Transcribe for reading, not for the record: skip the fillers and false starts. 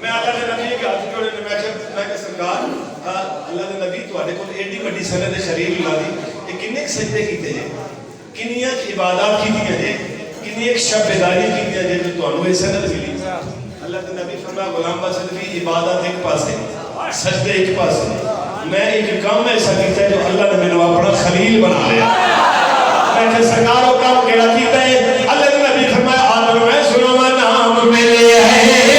मैं अल्लाह के नबी के हाथ जोड़े ने मैं कि सरकार अल्लाह के नबी ਤੁਹਾਡੇ ਕੋਲ एडी ਵੱਡੀ सनद शरीफ ला दी ये किन्ने सजदे कीते जे किन्नियां इबादत कीतियां जे किन्नी एक शब्दारी कीतियां जे जो ਤੁਹਾਨੂੰ ਇਹ सनद मिली अल्लाह के नबी फरमाया गुलाम बसद भी इबादत एक पासे सजदे एक पासे मैं एक काम ऐसा कीता जो अल्लाह ने मैंने अपना खलील बना लिया मैं कि सरकार वो काम केड़ा कीता है अल्लाह के नबी फरमाया आदम मैं सुनो नाम मिले है